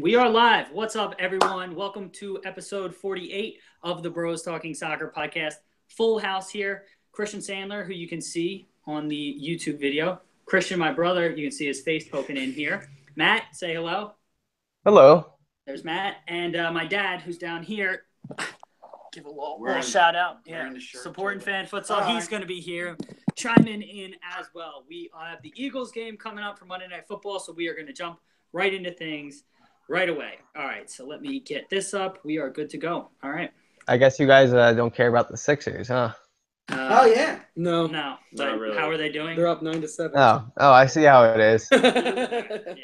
We are live. What's up, everyone? Welcome to episode 48 of the Bros Talking Soccer podcast. Full house here. Christian Sandler, who you can see on the YouTube video. Christian, my brother, you can see his face poking in here. Matt, say hello. Hello. There's Matt. And my dad, who's down here. Give a little shout out. Yeah, supporting fan futsal. He's going to be here chiming in as well. We have the Eagles game coming up for Monday Night Football, so we are going to jump right into things right away. All right, so let me get this up. We are good to go. All right. I guess you guys don't care about the Sixers, huh? Oh, yeah. No. Not really. How are they doing? They're up 9-7. Oh, I see how it is. Yeah.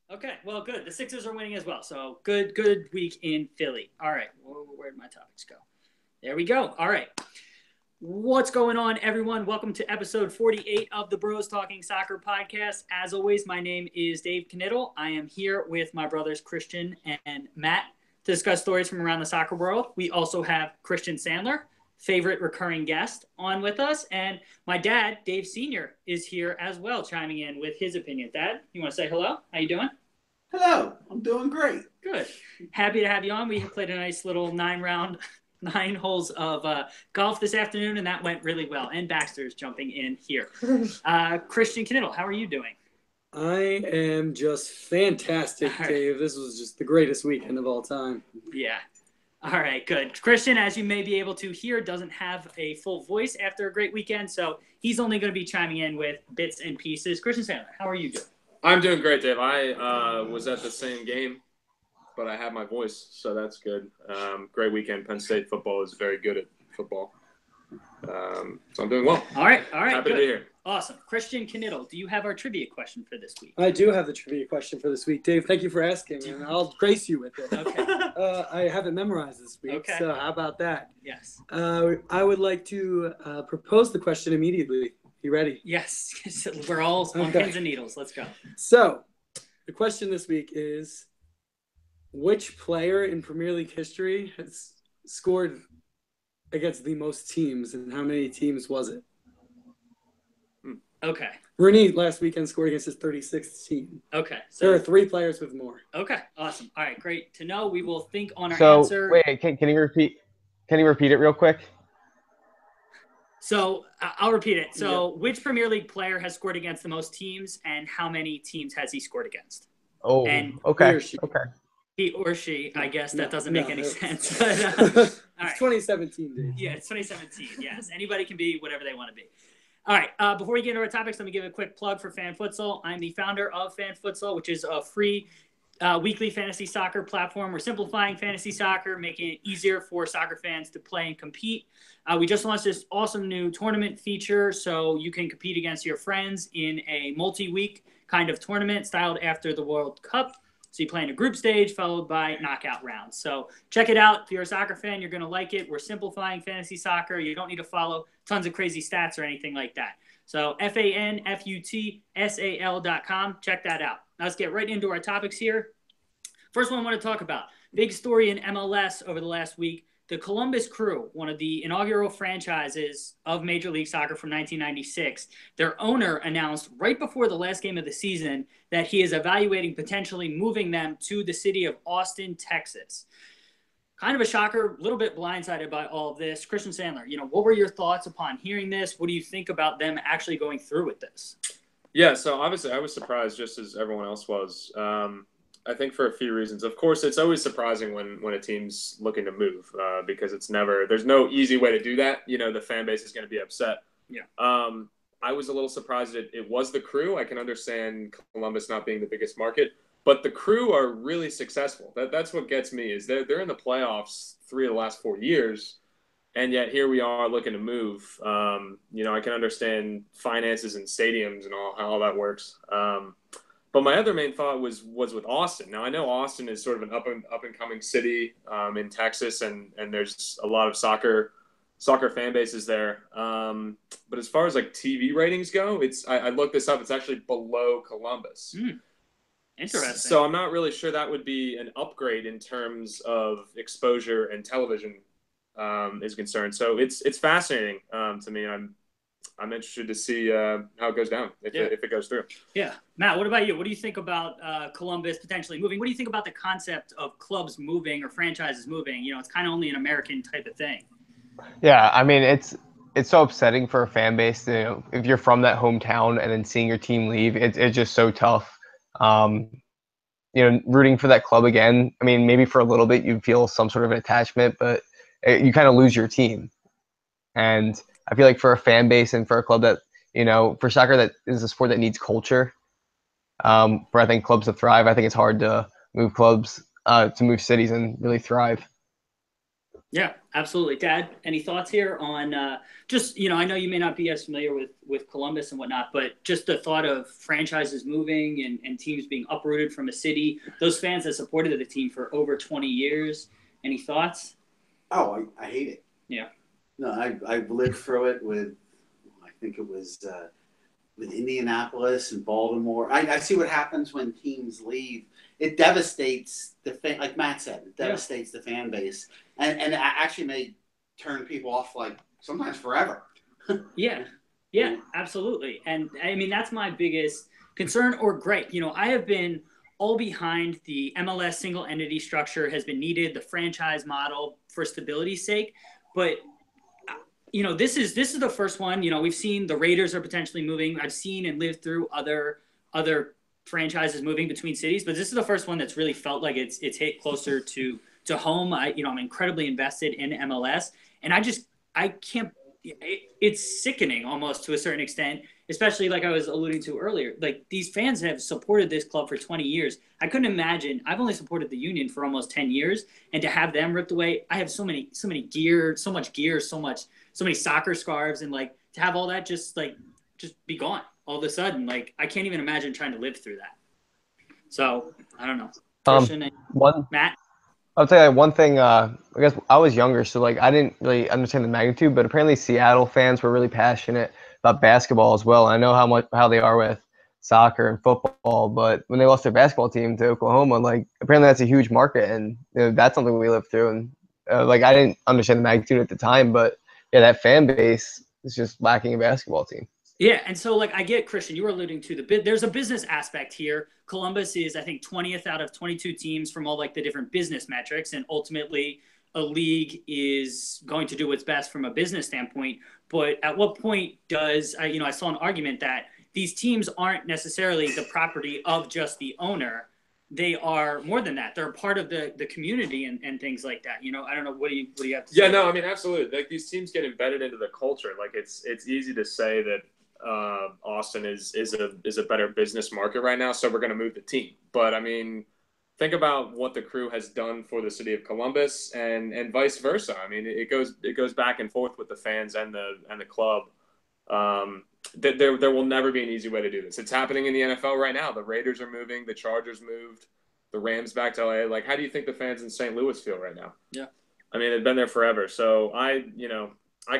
Okay, well, good. The Sixers are winning as well, so good week in Philly. All right, where'd my topics go? There we go. All right. What's going on, everyone? Welcome to episode 48 of the Bros Talking Soccer podcast. As always, my name is Dave Knittel. I am here with my brothers Christian and Matt to discuss stories from around the soccer world. We also have Christian Sandler, favorite recurring guest, on with us. And my dad, Dave Sr., is here as well, chiming in with his opinion. Dad, you want to say hello? How you doing? Hello. I'm doing great. Good. Happy to have you on. We played a nice little 9 holes of golf this afternoon, and that went really well. And Baxter's jumping in here. Christian Knittel, how are you doing? I am just fantastic, Dave. This was just the greatest weekend of all time. Yeah. All right, good. Christian, as you may be able to hear, doesn't have a full voice after a great weekend, so he's only going to be chiming in with bits and pieces. Christian Sandler, how are you doing? I'm doing great, Dave. I was at the same game, but I have my voice, so that's good. Great weekend. Penn State football is very good at football. So I'm doing well. All right. Happy good. to be here. Awesome. Christian Knittel, do you have our trivia question for this week? I do have the trivia question for this week, Dave. Thank you for asking, and I'll grace you with it. Okay. I have it memorized this week, Okay. so how about that? Yes. I would like to propose the question immediately. You ready? Yes. We're all on pins and needles. Let's go. So, the question this week is, which player in Premier League history has scored against the most teams, and how many teams was it? Okay. Rooney last weekend scored against his 36th team. Okay. So there are 3 players with more. Okay. Awesome. All right. Great to know. We will think on our So answer. wait, can you repeat? Can you repeat it real quick? So I'll repeat it. So which Premier League player has scored against the most teams, and how many teams has he scored against? Oh, And okay. He or she. Okay. He or she, I guess that doesn't make any sense. But, It's all right. 2017, dude. Yeah, it's 2017. Yes, anybody can be whatever they want to be. All right, before we get into our topics, let me give a quick plug for Fan Futsal. I'm the founder of Fan Futsal, which is a free weekly fantasy soccer platform. We're simplifying fantasy soccer, making it easier for soccer fans to play and compete. We just launched this awesome new tournament feature, so you can compete against your friends in a multi-week kind of tournament styled after the World Cup. So you play in a group stage followed by knockout rounds. So check it out. If you're a soccer fan, you're going to like it. We're simplifying fantasy soccer. You don't need to follow tons of crazy stats or anything like that. So fanfutsal.com. Check that out. Now let's get right into our topics here. First one I want to talk about. Big story in MLS over the last week. The Columbus Crew, one of the inaugural franchises of Major League Soccer from 1996, their owner announced right before the last game of the season that he is evaluating potentially moving them to the city of Austin, Texas. Kind of a shocker, a little bit blindsided by all of this. Christian Sandler, what were your thoughts upon hearing this? What do you think about them actually going through with this? Yeah, so obviously I was surprised just as everyone else was. I think for a few reasons. Of course, it's always surprising when a team's looking to move because there's no easy way to do that. The fan base is going to be upset. Yeah. I was a little surprised it was the Crew. I can understand Columbus not being the biggest market, but the Crew are really successful. That's what gets me is they're in the playoffs 3 of the last 4 years, and yet here we are looking to move. I can understand finances and stadiums and how that works. But my other main thought was with Austin. Now, I know Austin is sort of an up and coming city in Texas, and there's a lot of soccer fan bases there. But as far as like TV ratings go, I looked this up. It's actually below Columbus. Interesting. So I'm not really sure that would be an upgrade in terms of exposure and television is concerned. So it's fascinating to me. I'm interested to see how it goes down if it goes through. Yeah. Matt, what about you? What do you think about Columbus potentially moving? What do you think about the concept of clubs moving or franchises moving? You know, it's kind of only an American type of thing. Yeah, I mean it's so upsetting for a fan base. If you're from that hometown and then seeing your team leave, it's just so tough. Rooting for that club again. I mean, maybe for a little bit you feel some sort of an attachment, but you kind of lose your team. And I feel like for a fan base and for a club that, for soccer that is a sport that needs culture, for I think clubs to thrive, I think it's hard to move clubs, to move cities and really thrive. Yeah, absolutely. Dad, any thoughts here on just, I know you may not be as familiar with Columbus and whatnot, but just the thought of franchises moving and teams being uprooted from a city, those fans that supported the team for over 20 years, any thoughts? Oh, I hate it. Yeah. No, I've lived through it with, I think it was with Indianapolis and Baltimore. I see what happens when teams leave. It devastates the fan, like Matt said, it devastates the fan base, and it actually may turn people off, like sometimes forever. Yeah, absolutely. And I mean, that's my biggest concern or gripe. I have been all behind the MLS single entity structure has been needed, the franchise model for stability's sake, but this is the first one. We've seen the Raiders are potentially moving. I've seen and lived through other franchises moving between cities, but this is the first one that's really felt like it's hit closer to home. I'm incredibly invested in MLS, and I can't. It's sickening almost to a certain extent, especially like I was alluding to earlier. Like these fans have supported this club for 20 years. I couldn't imagine. I've only supported the Union for almost 10 years, and to have them ripped away, I have so many gear, so much gear, so many soccer scarves, and like to have all that just be gone all of a sudden. Like I can't even imagine trying to live through that. So I don't know. Christian and Matt? I'll tell you one thing. I guess I was younger, so like I didn't really understand the magnitude. But apparently, Seattle fans were really passionate about basketball as well. I know how they are with soccer and football. But when they lost their basketball team to Oklahoma, like apparently that's a huge market, and that's something we lived through. And like I didn't understand the magnitude at the time, but yeah, that fan base is just lacking a basketball team. Yeah, and so like I get, Christian, you were alluding to there's a business aspect here. Columbus is, I think, 20th out of 22 teams from all like the different business metrics, and ultimately a league is going to do what's best from a business standpoint. But at what point does I saw an argument that these teams aren't necessarily the property of just the owner. They are more than that. They're a part of the community and things like that. I don't know. What do you have to say? Yeah, no, I mean, absolutely. Like these teams get embedded into the culture. Like it's easy to say that Austin is a better business market right now, so we're going to move the team. But I mean, think about what the Crew has done for the city of Columbus, and vice versa. I mean, it goes back and forth with the fans and the club. There will never be an easy way to do this. It's happening in the NFL right now. The Raiders are moving, the Chargers moved, the Rams back to LA. Like, how do you think the fans in St. Louis feel right now? Yeah, I mean, they've been there forever. So I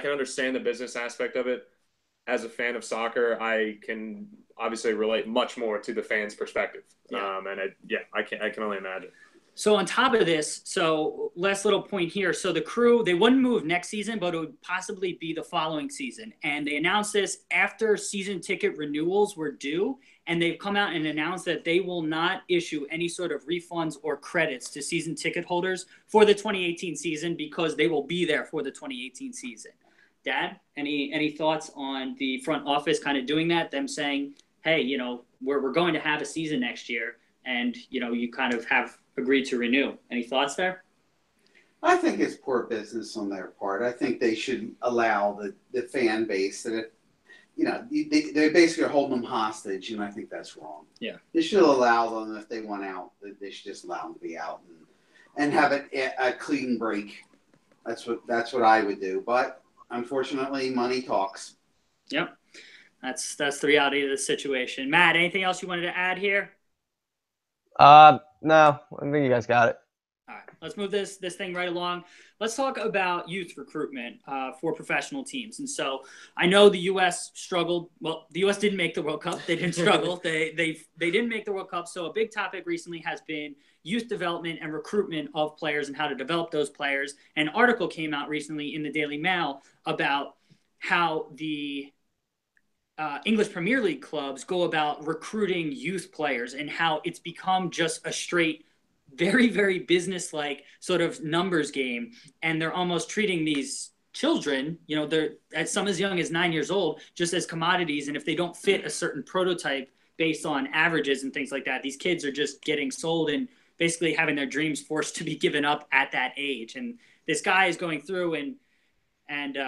can understand the business aspect of it. As a fan of soccer, I can obviously relate much more to the fans' perspective. Yeah. I can only imagine. So on top of this, last little point here. So the Crew, they wouldn't move next season, but it would possibly be the following season. And they announced this after season ticket renewals were due. And they've come out and announced that they will not issue any sort of refunds or credits to season ticket holders for the 2018 season because they will be there for the 2018 season. Dad, any thoughts on the front office kind of doing that? Them saying, hey, we're going to have a season next year, and you kind of have agreed to renew. Any thoughts there? I think it's poor business on their part. I think they should allow the fan base that they basically are holding them hostage, and I think that's wrong. Yeah, they should allow them if they want out. They should just allow them to be out and have a clean break. That's what I would do, but. Unfortunately, money talks. Yep. That's the reality of the situation. Matt, anything else you wanted to add here? No, I think you guys got it. All right, let's move this thing right along. Let's talk about youth recruitment for professional teams. And so I know the U.S. struggled. Well, the U.S. didn't make the World Cup. They didn't struggle. They didn't make the World Cup. So a big topic recently has been youth development and recruitment of players and how to develop those players. An article came out recently in the Daily Mail about how the English Premier League clubs go about recruiting youth players and how it's become just a straight, very, very business-like sort of numbers game. And they're almost treating these children, they're at some as young as 9 years old, just as commodities. And if they don't fit a certain prototype based on averages and things like that, these kids are just getting sold and basically having their dreams forced to be given up at that age. And this guy is going through and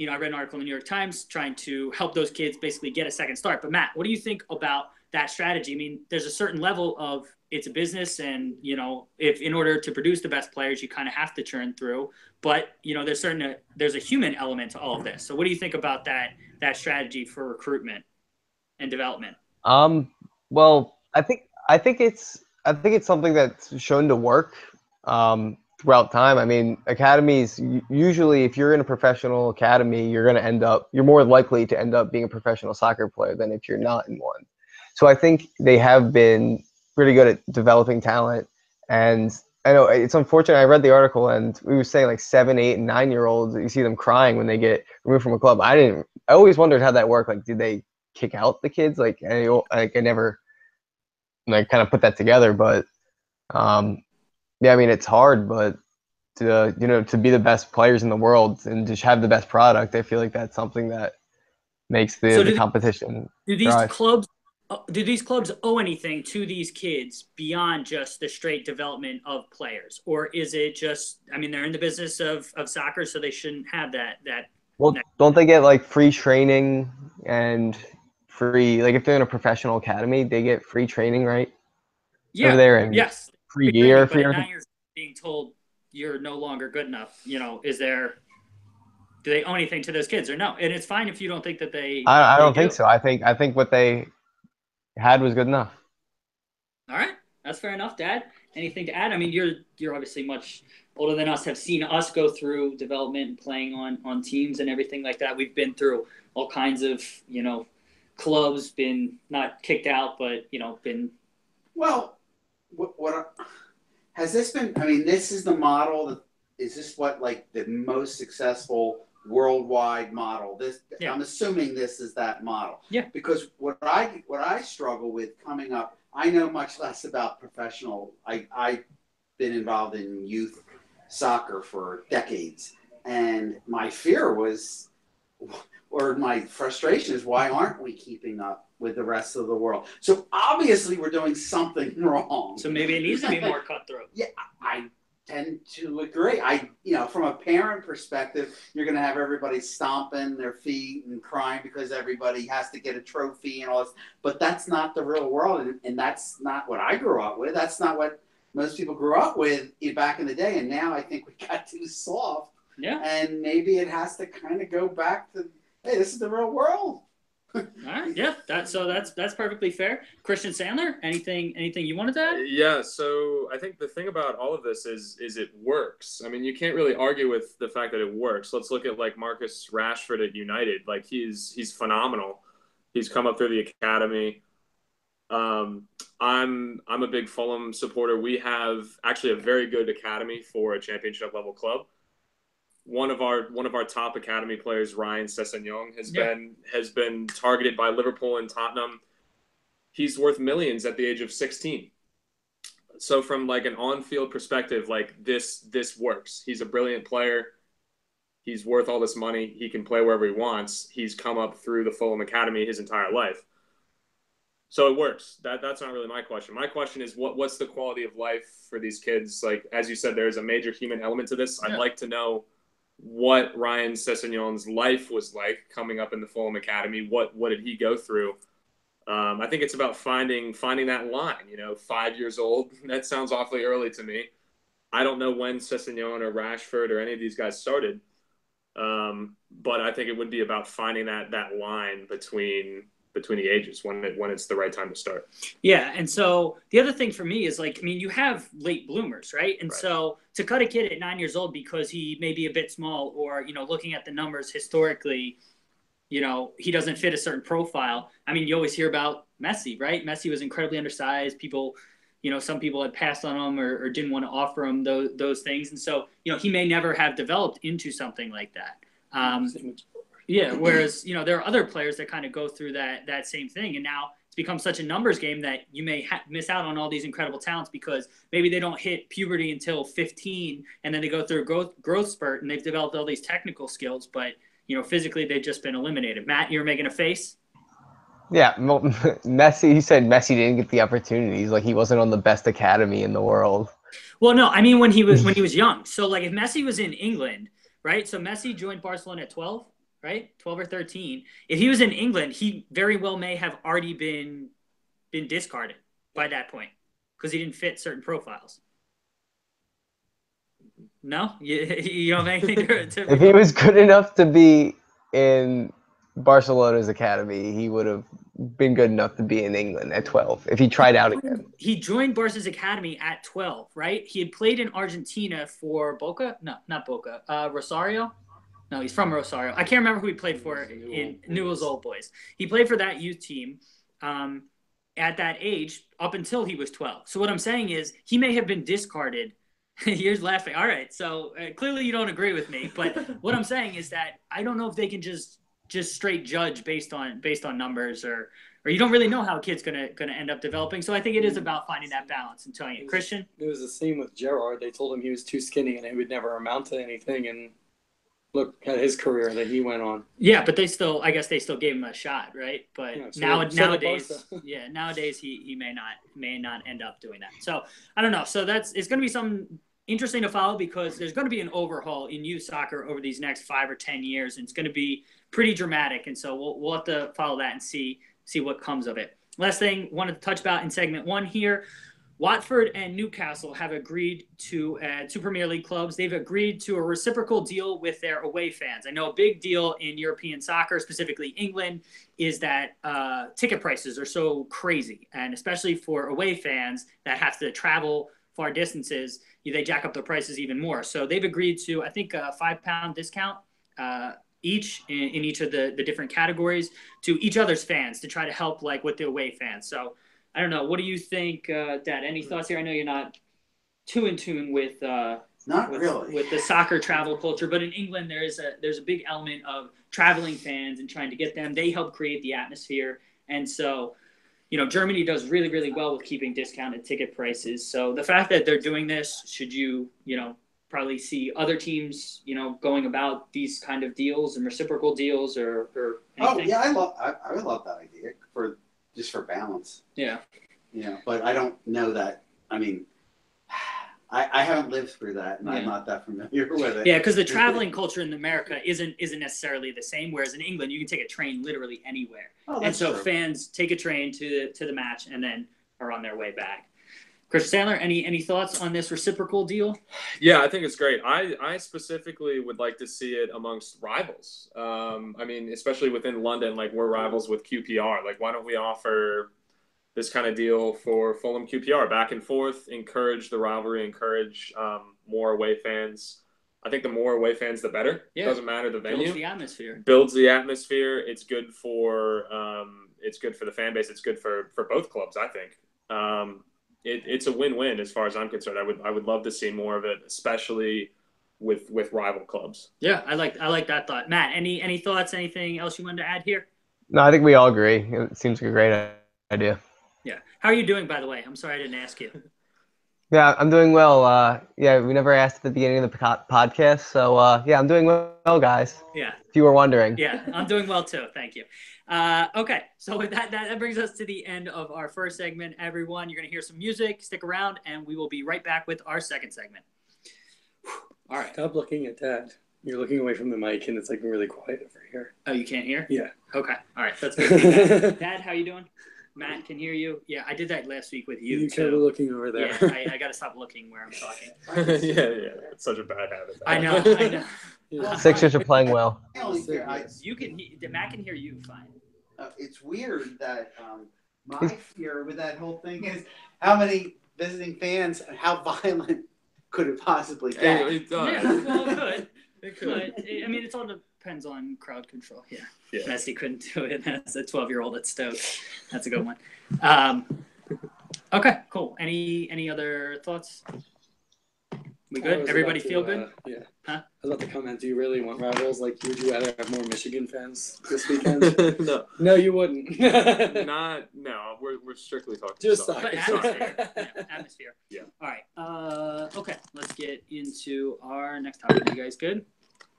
I read an article in the New York Times trying to help those kids basically get a second start. But Matt, what do you think about that strategy? I mean, there's a certain level of it's a business, and if in order to produce the best players, you kind of have to churn through. But there's a human element to all of this. So what do you think about that strategy for recruitment and development? Well, I think it's something that's shown to work throughout time. I mean, academies, usually if you're in a professional academy, you're more likely to end up being a professional soccer player than if you're not in one. So I think they have been pretty good at developing talent. And I know it's unfortunate. I read the article and we were saying like 7, 8, and 9-year-olds, you see them crying when they get removed from a club. I always wondered how that worked. Like, did they kick out the kids? Like, I never kind of put that together, but yeah, I mean, it's hard, but to be the best players in the world and to have the best product, I feel like that's something that makes the competition. Do these clubs owe anything to these kids beyond just the straight development of players? Or is it just, I mean, they're in the business of soccer, so they shouldn't have that. Well, don't they get like free training and free, like if they're in a professional academy, they get free training, right? Yeah. Over there, and yes. Free year, but at 9 years being told you're no longer good enough, do they owe anything to those kids or no? And it's fine if you don't think that I don't think so. I think what they had was good enough. All right, that's fair enough, Dad. Anything to add? I mean, you're obviously much older than us, have seen us go through development and playing on teams and everything like that. We've been through all kinds of clubs, been not kicked out, but been. Well, what has this been? I mean, this is the model. Is this what like the most successful worldwide model? Yeah. I'm assuming this is that model. Yeah. Because what I struggle with coming up, I know much less about professional. I've been involved in youth soccer for decades, and my fear was, or my frustration is, why aren't we keeping up with the rest of the world? So obviously we're doing something wrong. So maybe it needs to be more cutthroat. Yeah, I tend to agree. From a parent perspective, you're going to have everybody stomping their feet and crying because everybody has to get a trophy and all this. But that's not the real world, and that's not what I grew up with. That's not what most people grew up with back in the day. And now I think we got too soft. Yeah. And maybe it has to kind of go back to, hey, this is the real world. All right, yeah, that's perfectly fair. Christian Sandler, anything you wanted to add? Yeah, so I think the thing about all of this is it works. I mean, you can't really argue with the fact that it works. Let's look at like Marcus Rashford at United. Like he's phenomenal. He's come up through the academy. I'm a big Fulham supporter. We have actually a very good academy for a championship level club. One of our top academy players, Ryan Sessegnon, has been targeted by Liverpool and Tottenham. He's worth millions at the age of 16. So from like an on-field perspective, like this works. He's a brilliant player. He's worth all this money. He can play wherever he wants. He's come up through the Fulham Academy his entire life. So it works. That's not really my question. My question is what's the quality of life for these kids? Like, as you said, there's a major human element to this. Yeah. I'd like to know what Ryan Sessegnon's life was like coming up in the Fulham Academy. What did he go through? I think it's about finding that line. 5 years old. That sounds awfully early to me. I don't know when Sessegnon or Rashford or any of these guys started, but I think it would be about finding that line between the ages when it's the right time to start. Yeah, and so the other thing for me is you have late bloomers, right? And right. So to cut a kid at 9 years old because he may be a bit small, or looking at the numbers historically, he doesn't fit a certain profile. I mean, you always hear about Messi, right? Messi was incredibly undersized. People, some people had passed on him or didn't want to offer him those things, and so he may never have developed into something like that. Yeah, whereas, there are other players that kind of go through that same thing. And now it's become such a numbers game that you may miss out on all these incredible talents because maybe they don't hit puberty until 15 and then they go through a growth spurt and they've developed all these technical skills. But, physically they've just been eliminated. Matt, you're making a face? Yeah, Messi. He said Messi didn't get the opportunities. Like he wasn't on the best academy in the world. Well, no, I mean when he was young. So like if Messi was in England, right? So Messi joined Barcelona at 12, right? 12 or 13. If he was in England, he very well may have already been discarded by that point because he didn't fit certain profiles. No, you don't make anything to If he was good enough to be in Barcelona's academy, he would have been good enough to be in England at 12 if he tried out again. He joined Barca's academy at 12, right? He had played in Argentina for Boca. No, not Boca. Rosario. No, he's from Rosario. I can't remember who he played for in Newell's Old Boys. He played for that youth team at that age up until he was 12. So what I'm saying is he may have been discarded. You're laughing. All right. So clearly you don't agree with me. But what I'm saying is that I don't know if they can just straight judge based on numbers or you don't really know how a kid's gonna end up developing. So I think it is about finding that balance and telling you. Christian? It was the same with Gerrard. They told him he was too skinny and he would never amount to anything. And look at his career that he went on. Yeah, but I guess they still gave him a shot, right? But Yeah, nowadays he may not end up doing that. So I don't know. So it's going to be something interesting to follow because there's going to be an overhaul in youth soccer over these next 5 or 10 years, and it's going to be pretty dramatic. And so we'll have to follow that and see what comes of it. Last thing, wanted to touch about in segment 1 here. Watford and Newcastle have agreed to, 2 Premier League clubs, they've agreed to a reciprocal deal with their away fans. I know a big deal in European soccer, specifically England, is that ticket prices are so crazy. And especially for away fans that have to travel far distances, they jack up the prices even more. So they've agreed to, I think, a £5 discount each in each of the different categories to each other's fans to try to help with the away fans. So I don't know. What do you think, Dad? Any thoughts here? I know you're not too in tune with really with the soccer travel culture, but in England there's a big element of traveling fans and trying to get them. They help create the atmosphere, and so Germany does really, really well with keeping discounted ticket prices. So the fact that they're doing this, should you probably see other teams going about these kind of deals and reciprocal deals or anything? Oh yeah, I would love that idea just for balance. Yeah. But I don't know that. I mean, I haven't lived through that, and Yeah. I'm not that familiar with it. Yeah, because the traveling culture in America isn't necessarily the same. Whereas in England, you can take a train literally anywhere, Oh, and that's so true. fans take a train to the match and then are on their way back. Christian Sandler, any thoughts on this reciprocal deal? Yeah, I think it's great. I specifically would like to see it amongst rivals. I mean, especially within London, we're rivals with QPR. Why don't we offer this kind of deal for Fulham QPR? Back and forth, encourage the rivalry, encourage more away fans. I think the more away fans, the better. Yeah. It doesn't matter the venue. Builds the atmosphere. Builds the atmosphere. It's good for the fan base. It's good for both clubs, I think. It's a win-win as far as I'm concerned. I would love to see more of it, especially with rival clubs. Yeah, I like that thought. Matt, any thoughts? Anything else you wanted to add here? No, I think we all agree. It seems like a great idea. Yeah. How are you doing, by the way? I'm sorry I didn't ask you. Yeah, I'm doing well. Yeah, we never asked at the beginning of the podcast, so yeah, I'm doing well, guys. Yeah. If you were wondering. Yeah, I'm doing well too. Thank you. Okay, so with that brings us to the end of our first segment. Everyone, you're going to hear some music. Stick around, and we will be right back with our second segment. All right. Stop looking at Dad. You're looking away from the mic, and it's really quiet over here. Oh, you can't hear? Yeah. Okay. All right. That's good. Dad, how you doing? Matt can hear you. Yeah, I did that last week with you You too. kind of looking over there. Yeah, I got to stop looking where I'm talking. yeah. It's such a bad habit. I know. Yeah. Sixers are playing well. Matt can hear you fine. It's weird that my fear with that whole thing is how many visiting fans, how violent could it possibly get? It does. Yeah, well, it could. But, I mean, it all depends on crowd control. Yeah. Messi couldn't do it as a 12-year-old at Stoke. That's a good one. Okay, cool. Any other thoughts? We good? Everybody feel good? Yeah. Huh? I was about to comment. Do you really want rivals? Like, would you rather have more Michigan fans this weekend? No, you wouldn't. No. We're strictly talking Just soccer. Atmosphere. Yeah, atmosphere. Yeah. All right. Okay. Let's get into our next topic. You guys good?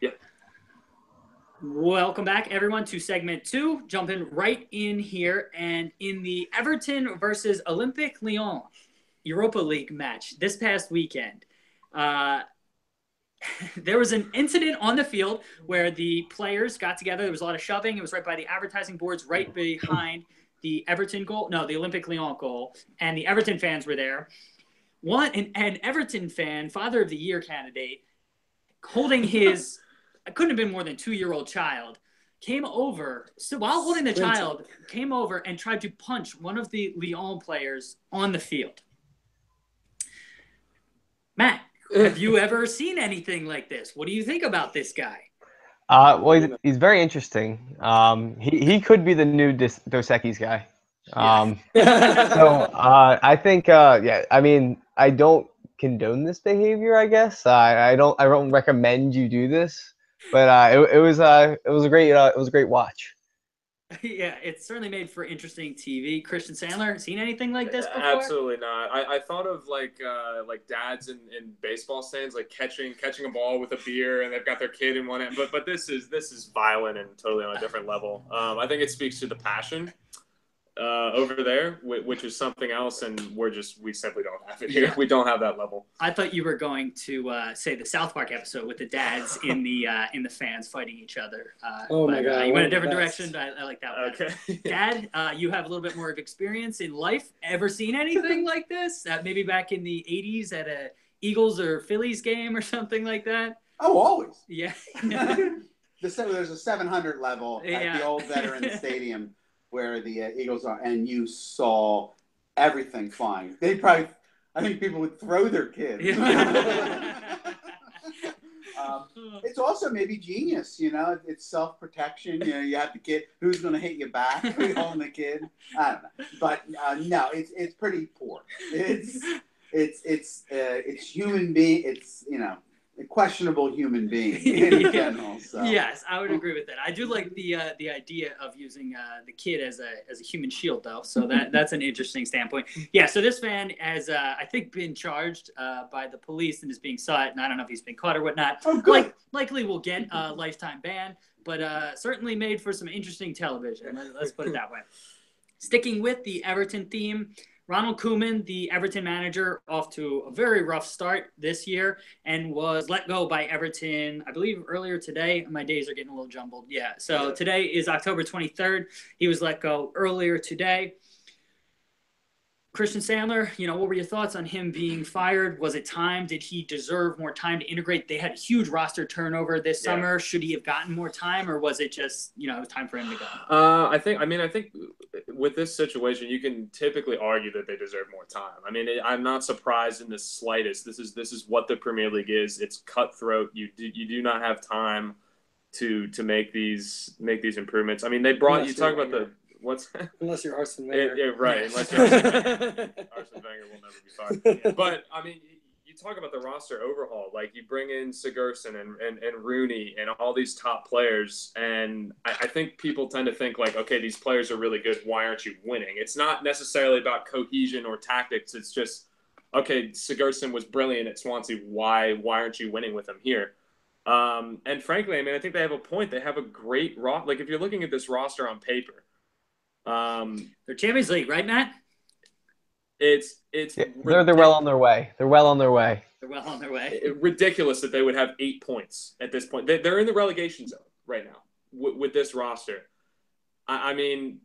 Yeah. Welcome back, everyone, to segment 2. Jumping right in here, and in the Everton versus Olympique Lyon Europa League match this past weekend, there was an incident on the field where the players got together. There was a lot of shoving. It was right by the advertising boards, right behind the Everton goal. No, the Olympique Lyon goal. And the Everton fans were there. An Everton fan, Father of the Year candidate, holding his, it couldn't have been more than 2-year-old child, came over, so while holding the child, came over and tried to punch one of the Lyon players on the field. Matt, have you ever seen anything like this? What do you think about this guy? Well, he's very interesting. He could be the new Dos Equis guy. So I think, yeah. I mean, I don't condone this behavior. I guess I don't recommend you do this. But it was a great watch. Yeah, it's certainly made for interesting TV. Christian Sandler, seen anything like this before? Absolutely not. I thought of like dads in baseball stands, like catching a ball with a beer, and they've got their kid in one hand. But this is violent and totally on a different level. I think it speaks to the passion over there, which is something else, and we simply don't have it here. We don't have that level. I thought you were going to say the South Park episode with the dads in the fans fighting each other. My God! You went a different direction. I like that one. Okay. Dad, you have a little bit more of experience in life. Ever seen anything like this? Maybe back in the '80s at a Eagles or Phillies game or something like that. Oh, always. Yeah. There's a 700 level at the old Veterans Stadium where the Eagles are, and you saw everything flying. I think people would throw their kids. It's also maybe genius, it's self-protection. You have the kid, who's going to hit you back, holding the kid. I don't know. But no, it's pretty poor. It's human being. It's, a questionable human being in general. So. Yes, I would agree with that. I do like the idea of using the kid as a human shield, though. So that's an interesting standpoint. Yeah. So this fan has, I think, been charged by the police and is being sought. And I don't know if he's been caught or whatnot. Oh, good. Likely will get a lifetime ban, but certainly made for some interesting television. Let's put it that way. Sticking with the Everton theme, Ronald Koeman, the Everton manager, off to a very rough start this year and was let go by Everton, I believe, earlier today. My days are getting a little jumbled. Yeah, so today is October 23rd. He was let go earlier today. Christian Sandler, what were your thoughts on him being fired? Was it time? Did he deserve more time to integrate? They had a huge roster turnover this summer. Should he have gotten more time, or was it just, it was time for him to go? I think with this situation, you can typically argue that they deserve more time. I mean, I'm not surprised in the slightest. This is what the Premier League is. It's cutthroat. You do not have time to make these improvements. I mean, they brought you talk about the. What's unless you're Arsene Wenger. Yeah, right. Unless you're Arsene Wenger. Arsene Wenger will never be fired. But I mean, you talk about the roster overhaul. Like you bring in Sigurdsson and Rooney and all these top players, and I think people tend to think like, okay, these players are really good. Why aren't you winning? It's not necessarily about cohesion or tactics. It's just, okay, Sigurdsson was brilliant at Swansea. Why aren't you winning with him here? And frankly, I mean, I think they have a point. They have a great roster. Like if you're looking at this roster on paper. They're Champions League, right, Matt? They're well on their way. They're well on their way. Ridiculous that they would have 8 points at this point. They're in the relegation zone right now with this roster. I mean,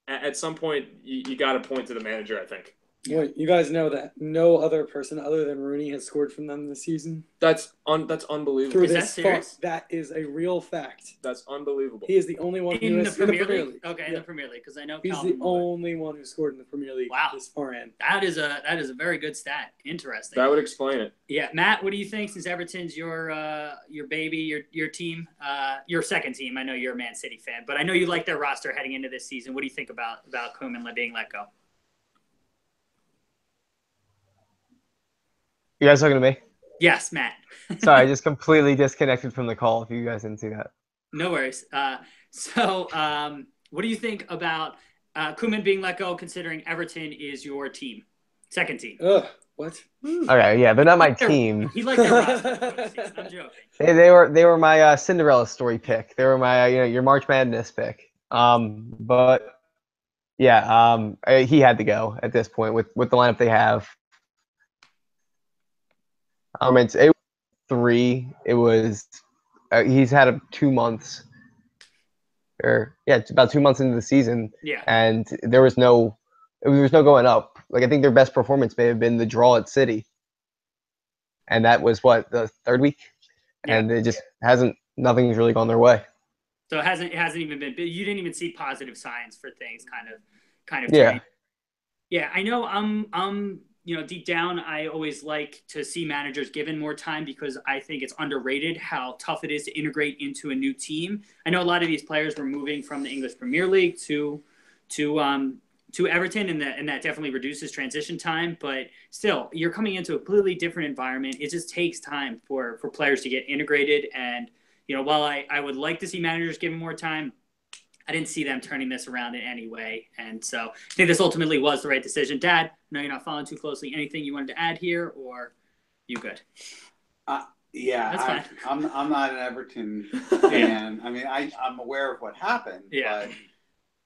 at some point you got to point to the manager, I think. Well, you guys know that no other person other than Rooney has scored from them this season. That's unbelievable. Is that serious? That is a real fact. That's unbelievable. He is the only one in the Premier League. Okay, in the Premier League, because I know he's the only one who scored in the Premier League. Wow, this far in. That is a very good stat. Interesting. That would explain it. Yeah, Matt, what do you think? Since Everton's your baby, your team, your second team. I know you're a Man City fan, but I know you like their roster heading into this season. What do you think about Koeman being let go? You guys talking to me? Yes, Matt. Sorry, I just completely disconnected from the call if you guys didn't see that. No worries. So, what do you think about Koeman being let go, considering Everton is your team, second team? Ugh, what? Okay, yeah, they're not my team. He liked their roster before the season. I'm joking. They were my Cinderella story pick. They were my your March Madness pick. But yeah, he had to go at this point with the lineup they have. It was 3. It was he's had 2 months, or yeah, it's about 2 months into the season. Yeah. And there was no going up. Like I think their best performance may have been the draw at City, and that was what, the 3rd week, and it just nothing's really gone their way. So it hasn't even been. You didn't even see positive signs for things kind of. Yeah. Yeah, I know. I'm deep down, I always like to see managers given more time because I think it's underrated how tough it is to integrate into a new team. I know a lot of these players were moving from the English Premier League to Everton, and that definitely reduces transition time. But still, you're coming into a completely different environment. It just takes time for players to get integrated. And while I would like to see managers given more time, I didn't see them turning this around in any way. And so I think this ultimately was the right decision. Dad, no, you're not following too closely. Anything you wanted to add here, or you good? Yeah, That's fine. I'm not an Everton fan. I mean, I'm aware of what happened, but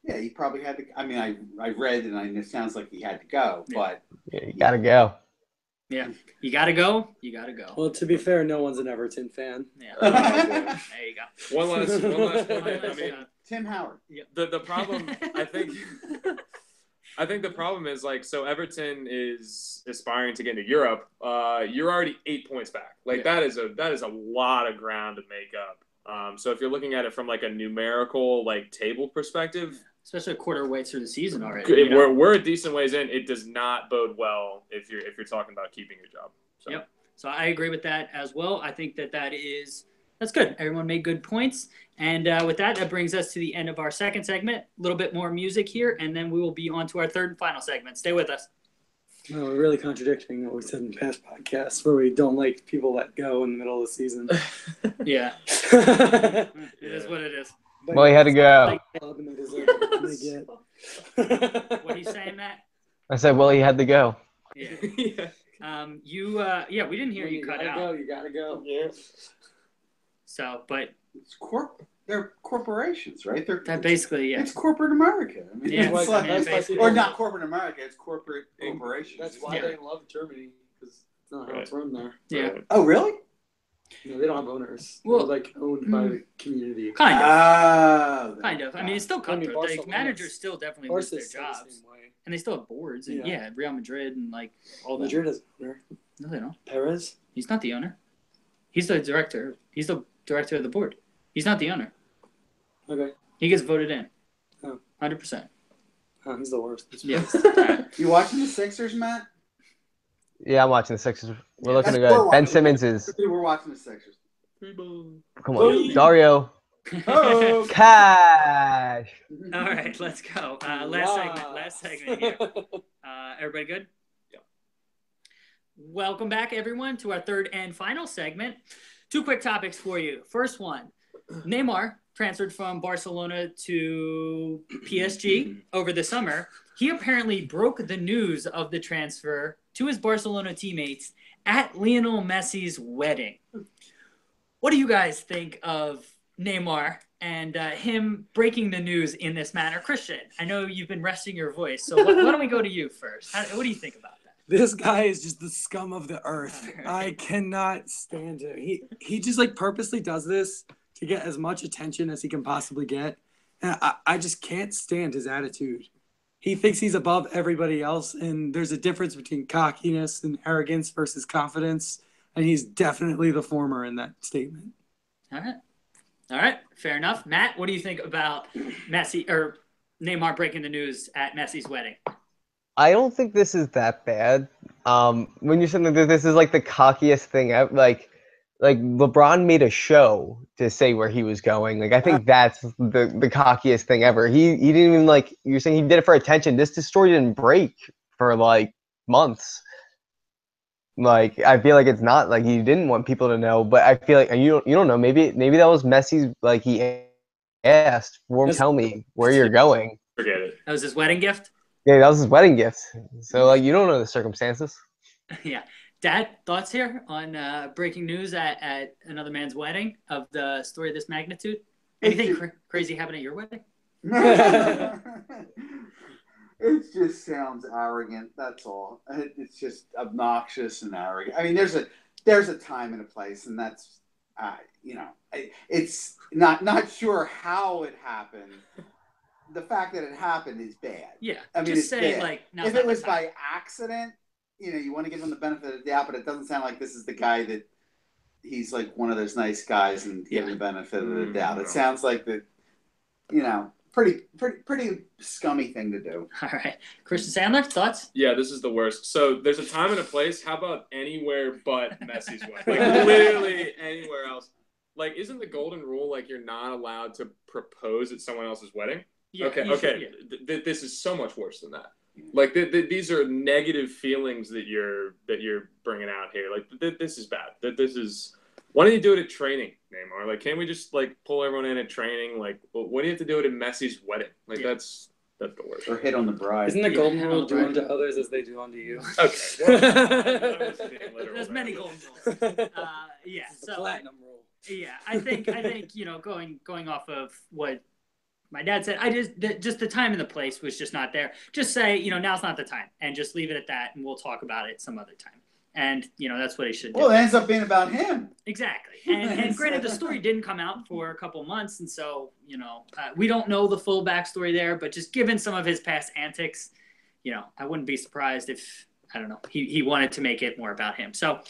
yeah, he probably had to. I mean, I read and it sounds like he had to go, but yeah, you gotta go. Yeah, you gotta go. You gotta go. Well, to be fair, no one's an Everton fan. Yeah, there you go. One last point. I mean, Tim Howard. Yeah. The problem, I think the problem is, like, so Everton is aspiring to get into Europe. You're already 8 points back. Like that is a lot of ground to make up. So if you're looking at it from like a numerical table perspective, especially a quarter way through the season already. We're a decent ways in. It does not bode well if you're talking about keeping your job. So. Yep. So I agree with that as well. I think that's good. Everyone made good points. And with that brings us to the end of our second segment. A little bit more music here, and then we will be on to our third and final segment. Stay with us. No, we're really contradicting what we said in past podcasts where we don't like people let go in the middle of the season. Yeah. It is what it is. Well, he had to go. What are you saying, Matt? I said, well, he had to go. Yeah. We didn't hear you cut out. You gotta go. Yeah. So, but They're corporations, right? that basically, It's corporate America. I mean, Yeah, or not corporate America. It's corporate corporations. That's why they love Germany, because it's not how it's run there. Yeah. Oh, really? No, they don't have owners. Well, they're owned by the community. Kind of. Oh, Kind of. I mean, it's still cutthroat. Barcelona's- managers still definitely lose their Barca's still the jobs, same way. and they still have boards. And Yeah. Real Madrid and all that. Madrid is owner. No, they don't. Perez? He's not the owner. He's the director. He's the director of the board. He's not the owner. Okay. He gets voted in. Oh. 100%. Oh, he's the worst. Yeah. You watching the Sixers, Matt? Yeah, I'm watching the Sixers. We're looking We're good. Ben watching. Simmons is. We're watching the Sixers. Come on, Dario. Oh, Cash. All right, let's go. Last segment here. Everybody good? Yeah. Welcome back, everyone, to our third and final segment. 2 quick topics for you. First one, Neymar transferred from Barcelona to PSG over the summer. He apparently broke the news of the transfer to his Barcelona teammates at Lionel Messi's wedding. What do you guys think of Neymar and him breaking the news in this manner? Christian, I know you've been resting your voice, so why don't we go to you first? What do you think about that? This guy is just the scum of the earth. I cannot stand him. He just purposely does this to get as much attention as he can possibly get. And I just can't stand his attitude. He thinks he's above everybody else, and there's a difference between cockiness and arrogance versus confidence, and he's definitely the former in that statement. All right, fair enough. Matt, what do you think about Messi or Neymar breaking the news at Messi's wedding? I don't think this is that bad. When you said that this is the cockiest thing ever, like LeBron made a show to say where he was going. I think that's the cockiest thing ever. He didn't even you're saying he did it for attention. This story didn't break for months. Like, I feel like it's not like he didn't want people to know, but I feel like, and you don't know, maybe that was Messi's, like, he asked, won't tell me where you're going. Forget it. That was his wedding gift? Yeah, that was his wedding gift. So, like, you don't know the circumstances. Yeah. Dad, thoughts here on breaking news at another man's wedding of the story of this magnitude? Anything crazy happen at your wedding? It just sounds arrogant. That's all. It's just obnoxious and arrogant. I mean, there's a time and a place, and that's it's not sure how it happened. The fact that it happened is bad. Yeah, I mean, just it's say bad. like if it was by accident, you want to give him the benefit of the doubt, but it doesn't sound like this is the guy that he's like one of those nice guys and give him the benefit of the doubt. It sounds like that, pretty scummy thing to do. All right. Christian Sandler, thoughts? Yeah, this is the worst. So there's a time and a place. How about anywhere but Messi's wedding? Like literally anywhere else. Like, isn't the golden rule like you're not allowed to propose at someone else's wedding? Yeah, okay. This is so much worse than that. Like these are negative feelings that you're bringing out here. Like this is bad. This is. Why don't you do it at training, Neymar? Like, can't we just like pull everyone in at training? Like, what do you have to do it at Messi's wedding? Like, that's the worst. Or hit on the bride. Isn't the golden rule do unto others as they do unto you? Okay. Well, there's many golden rules. Yeah. The platinum rule. Yeah, I think going off of what my dad said, just the time and the place was just not there. Just say, now's not the time, and just leave it at that, and we'll talk about it some other time. And, that's what he should do. Well, it ends up being about him. Exactly. And granted, the story didn't come out for a couple months. And so, we don't know the full backstory there. But just given some of his past antics, I wouldn't be surprised if, I don't know, he wanted to make it more about him. So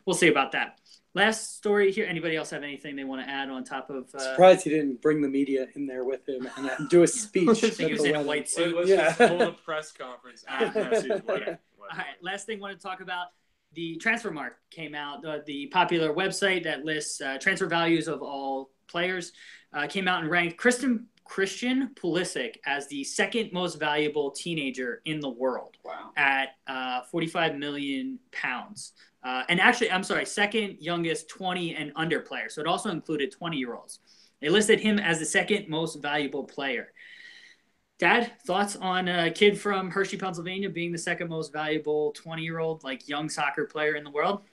we'll see about that. Last story here. Anybody else have anything they want to add on top of? Surprised he didn't bring the media in there with him and do a speech. I think he was in a white suit. Let's just hold a press conference at Messi's wedding. All right. Last thing I want to talk about. The Transfer Mark came out, the popular website that lists transfer values of all players, came out and ranked Christian Pulisic as the second most valuable teenager in the world. Wow. At 45 million pounds. And actually, I'm sorry, second youngest 20 and under player. So it also included 20-year-olds. They listed him as the second most valuable player. Dad, thoughts on a kid from Hershey, Pennsylvania being the second most valuable 20-year-old, like, young soccer player in the world?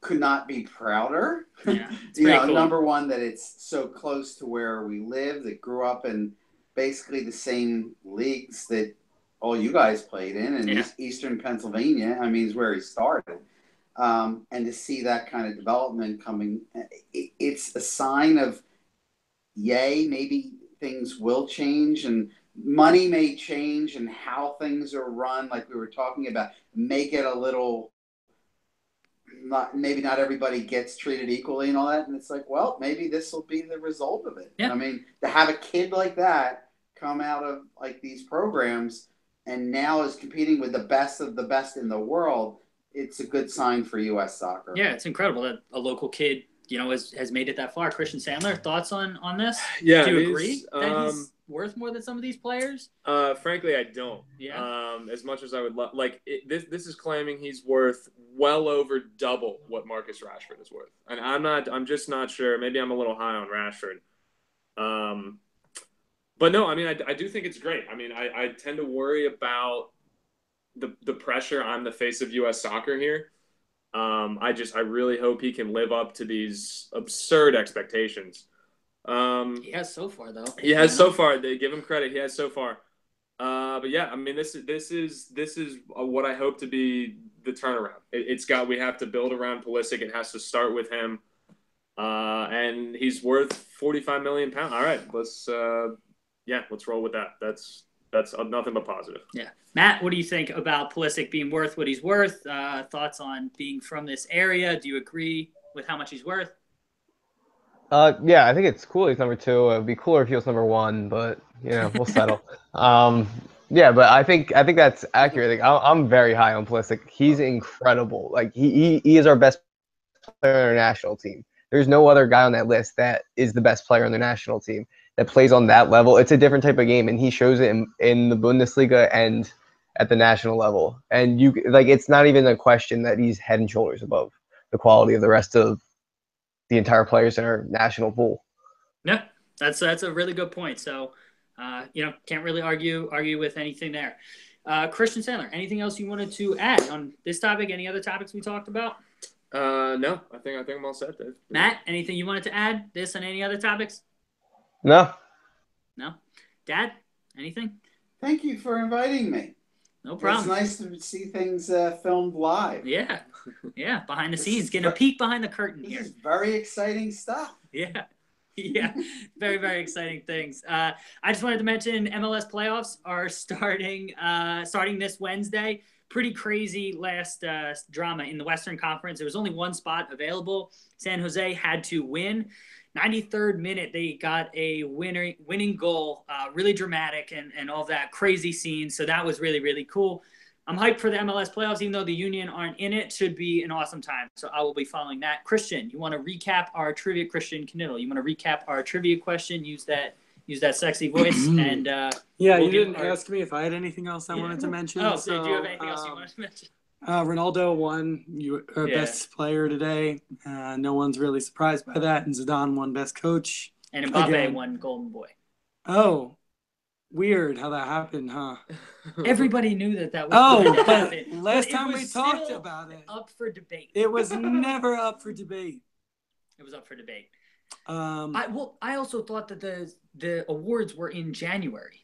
Could not be prouder. Yeah, it's pretty cool. Number one, that it's so close to where we live, that grew up in basically the same leagues that all you guys played in Eastern Pennsylvania. I mean, is where he started. And to see that kind of development coming, it's a sign of, maybe things will change and money may change and how things are run, like we were talking about, make it a little, maybe not everybody gets treated equally and all that. And it's like, well, maybe this will be the result of it. Yeah. I mean, to have a kid like that come out of like these programs and now is competing with the best of the best in the world, it's a good sign for U.S. soccer. Yeah, it's incredible that a local kid, has made it that far. Christian Sandler, thoughts on this? Yeah. Do you agree that he's worth more than some of these players? Frankly, I don't. Yeah. As much as I would love, this is claiming he's worth well over double what Marcus Rashford is worth, and I'm just not sure. Maybe I'm a little high on Rashford. But no, I mean, I do think it's great. I mean, I tend to worry about the pressure on the face of U.S. soccer here. I really hope he can live up to these absurd expectations. He has so far, though. He has so far. They give him credit. He has so far. But yeah, I mean, this is what I hope to be the turnaround. We have to build around Pulisic. It has to start with him. And he's worth 45 million pounds. All right, let's roll with that. That's nothing but positive. Yeah. Matt, what do you think about Pulisic being worth what he's worth? Thoughts on being from this area? Do you agree with how much he's worth? Yeah, I think it's cool he's number 2. It would be cooler if he was number 1, but we'll settle. Yeah, but I think that's accurate. Like, I'm very high on Pulisic. He's incredible. Like he is our best player on our national team. There's no other guy on that list that is the best player on the national team that plays on that level. It's a different type of game, and he shows it in the Bundesliga and at the national level. And it's not even a question that he's head and shoulders above the quality of the rest of the entire players in our national pool. Yeah, that's a really good point. So, can't really argue with anything there. Christian Sandler, anything else you wanted to add on this topic? Any other topics we talked about? No, I think I'm all set, Dave. Matt, anything you wanted to add? This and any other topics? No. Dad, anything? Thank you for inviting me. No problem. It's nice to see things filmed live. Yeah, behind the scenes, getting a peek behind the curtain here. This is very exciting stuff. Yeah, very, very exciting things. I just wanted to mention MLS playoffs are starting this Wednesday. Pretty crazy last drama in the Western Conference. There was only one spot available. San Jose had to win. 93rd minute, they got a winning goal, really dramatic and all that crazy scenes. So that was really, really cool. I'm hyped for the MLS playoffs, even though the Union aren't in it. Should be an awesome time. So I will be following that. Christian, you want to recap our trivia? Christian Knittel, you want to recap our trivia question? Use that sexy voice and yeah. You didn't ask me if I had anything else I wanted to mention. Oh, so do you have anything else you wanted to mention? Ronaldo won best player today. No one's really surprised by that. And Zidane won best coach. And Mbappe won Golden Boy. Oh, weird how that happened, huh? Everybody knew that was but last time we talked about it. Up for debate. It was never up for debate. It was up for debate. I also thought that the awards were in January.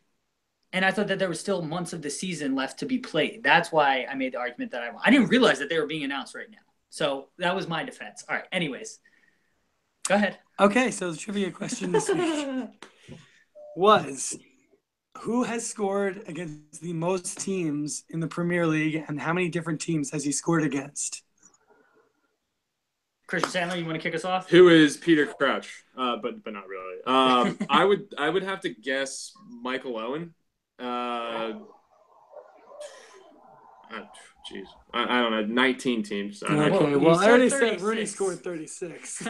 And I thought that there were still months of the season left to be played. That's why I made the argument that I didn't realize that they were being announced right now. So that was my defense. All right. Anyways, go ahead. Okay. So the trivia question this week was, who has scored against the most teams in the Premier League, and how many different teams has he scored against? Christian Sandler, you want to kick us off? Who is Peter Crouch? But not really. I would have to guess Michael Owen. Jeez, I don't know. 19 teams. Okay, well, I already said Rooney scored 36.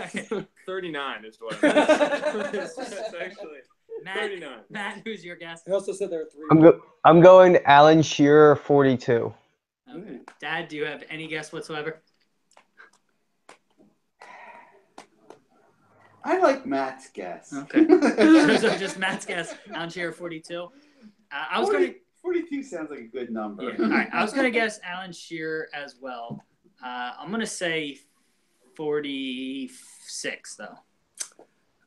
39 is what. It's actually Matt, 39. Matt, who's your guess? I also said there were 3. I'm going Alan Shearer, 42. Okay. Dad, do you have any guess whatsoever? I like Matt's guess. Okay. so just Matt's guess. Alan Shearer, 42. I was 42 sounds like a good number. Yeah. All right. I was going to guess Alan Shearer as well. I'm going to say 46, though.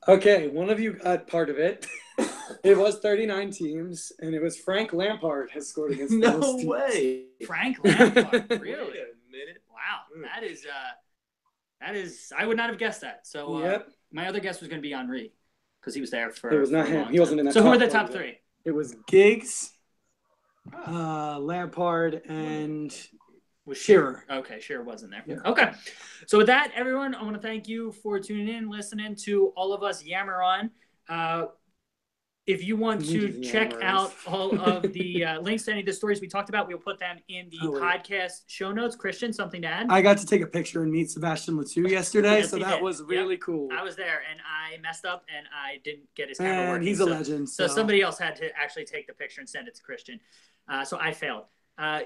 Okay, one of you got part of it. It was 39 teams, and it was Frank Lampard has scored against those teams. No way. Frank Lampard, really? Wait a minute. Wow, that is. I would not have guessed that. So my other guess was going to be Henry, because he was there for. It was not him. He wasn't in that. So who are the top 3? It was Giggs, Lampard, and Shearer. Okay, Shearer wasn't there. Yeah. Okay. So with that, everyone, I want to thank you for tuning in, listening to all of us yammer on. If you want to check out all of the links to any of the stories we talked about, we'll put them in the podcast show notes. Christian, something to add? I got to take a picture and meet Sebastian Letou yesterday, Yes, so that was really cool. I was there, and I messed up, and I didn't get his camera working. He's a legend. So somebody else had to actually take the picture and send it to Christian. So I failed.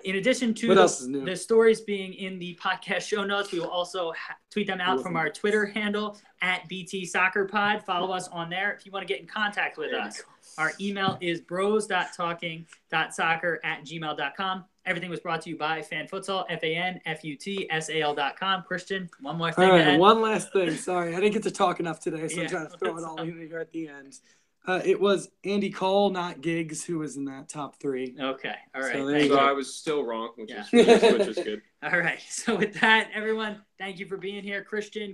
In addition to the stories being in the podcast show notes, we will also tweet them out from our Twitter handle at BT Soccer Pod. Follow us on there if you want to get in contact with us. Our email is bros.talking.soccer@gmail.com. Everything was brought to you by Fan Futsal, FANFUTSAL.com. Christian, one more thing. All right, one last thing. Sorry, I didn't get to talk enough today, so I'm trying to throw it all in here at the end. It was Andy Cole, not Giggs, who was in that top 3. Okay, all right. So I was still wrong, which is good. All right. So with that, everyone, thank you for being here. Christian,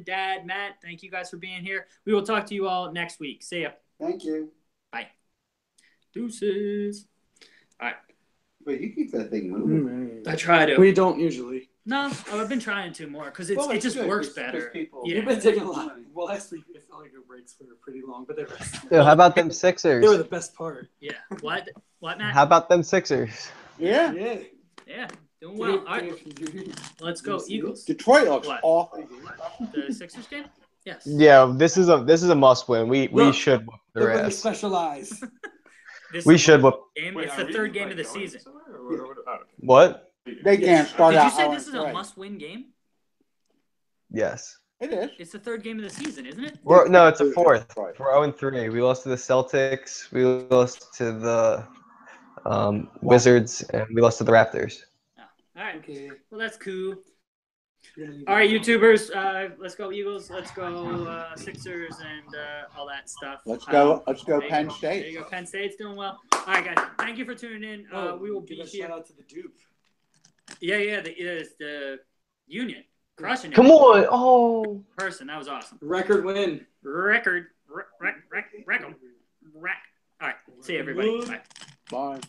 Dad, Matt, thank you guys for being here. We will talk to you all next week. See ya. Thank you. Bye. Deuces. All right. But you keep that thing moving. I try to. We don't usually. No, I've been trying to more because it just works better. You've been taking a lot. Well, last week it felt like our breaks were pretty long, but they were. Yo, how about them Sixers? They were the best part. Yeah. What, Matt? How about them Sixers? Yeah. Doing well. All right. Let's go, Eagles. Detroit looks awful. The Sixers game? Yes. Yeah, this is a must win. We should whoop their ass. Specialize. We should whoop. It's the third game of the season. What? They can't start Did you out. say this is a must-win game? Yes. It is. It's the third game of the season, isn't it? No, it's a fourth. We're 0-3. We lost to the Celtics. We lost to the Wizards, and we lost to the Raptors. Oh, all right. Okay. Well, that's cool. All right, YouTubers. Let's go Eagles. Let's go Sixers and all that stuff. Let's go There Penn you State. go. Penn State's doing well. All right, guys. Thank you for tuning in. We will be give a here. shout out to the dupe. Yeah. The Union crushing it. Come on! Oh. Person, that was awesome. Record win. Record. All right. See you, everybody. Bye. Bye.